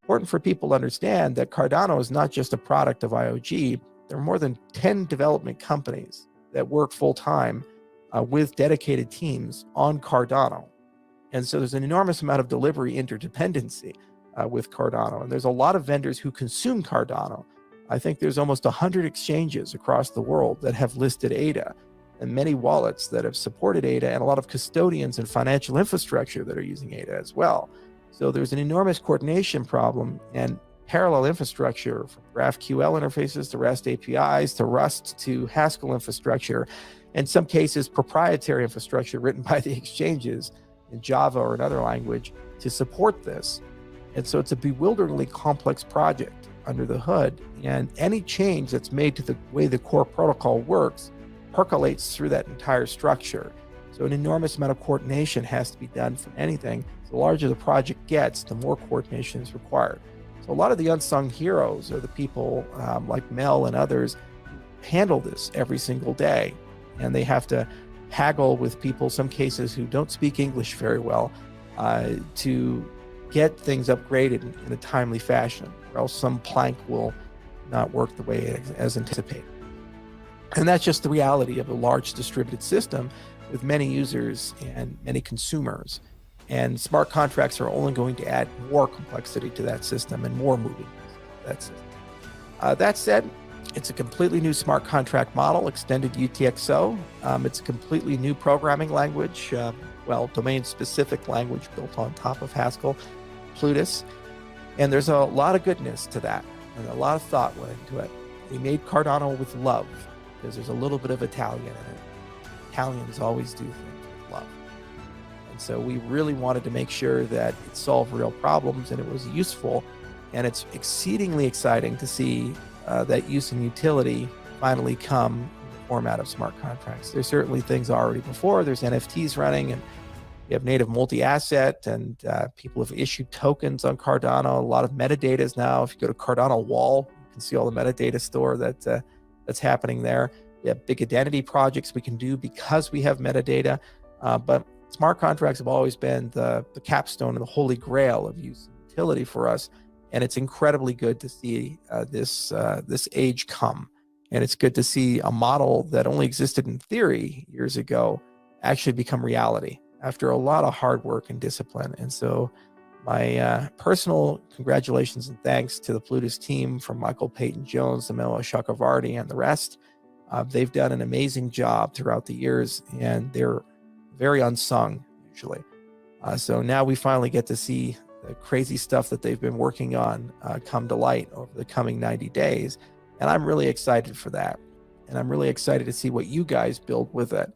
important for people to understand that Cardano is not just a product of IOG. There are more than 10 development companies that work full-time with dedicated teams on Cardano. And so there's an enormous amount of delivery interdependency with Cardano. And there's a lot of vendors who consume Cardano. I think there's almost 100 exchanges across the world that have listed ADA, and many wallets that have supported ADA, and a lot of custodians and financial infrastructure that are using ADA as well. So there's an enormous coordination problem and parallel infrastructure from GraphQL interfaces to REST APIs to Rust to Haskell infrastructure, in some cases proprietary infrastructure written by the exchanges in Java or another language to support this. And so it's a bewilderingly complex project under the hood, and any change that's made to the way the core protocol works percolates through that entire structure. So an enormous amount of coordination has to be done for anything. The larger the project gets, the more coordination is required. So a lot of the unsung heroes are the people like Mel and others who handle this every single day. And they have to haggle with people, some cases who don't speak English very well, to get things upgraded in a timely fashion, or else some plank will not work the way as anticipated. And that's just the reality of a large distributed system with many users and many consumers. And smart contracts are only going to add more complexity to that system and more moving to that system. That said, it's a completely new smart contract model, extended UTXO. It's a completely new programming language, domain-specific language built on top of Haskell, Plutus. And there's a lot of goodness to that, and a lot of thought went into it. We made Cardano with love, because there's a little bit of Italian in it. Italians always do things with love. And so we really wanted to make sure that it solved real problems and it was useful. And it's exceedingly exciting to see that use and utility finally come in the format of smart contracts. There's certainly things already before. There's NFTs running, and we have native multi-asset, and people have issued tokens on Cardano. A lot of metadata is now. If you go to Cardano Wall, you can see all the metadata store that's happening there. We have big identity projects we can do because we have metadata, but smart contracts have always been the capstone and the holy grail of use and utility for us. And it's incredibly good to see this age come. And it's good to see a model that only existed in theory years ago actually become reality after a lot of hard work and discipline. And so my personal congratulations and thanks to the Plutus team, from Michael Peyton Jones, Emilio Chakravarty, and the rest. They've done an amazing job throughout the years, and they're very unsung usually. So now we finally get to see the crazy stuff that they've been working on come to light over the coming 90 days. And I'm really excited for that. And I'm really excited to see what you guys build with it.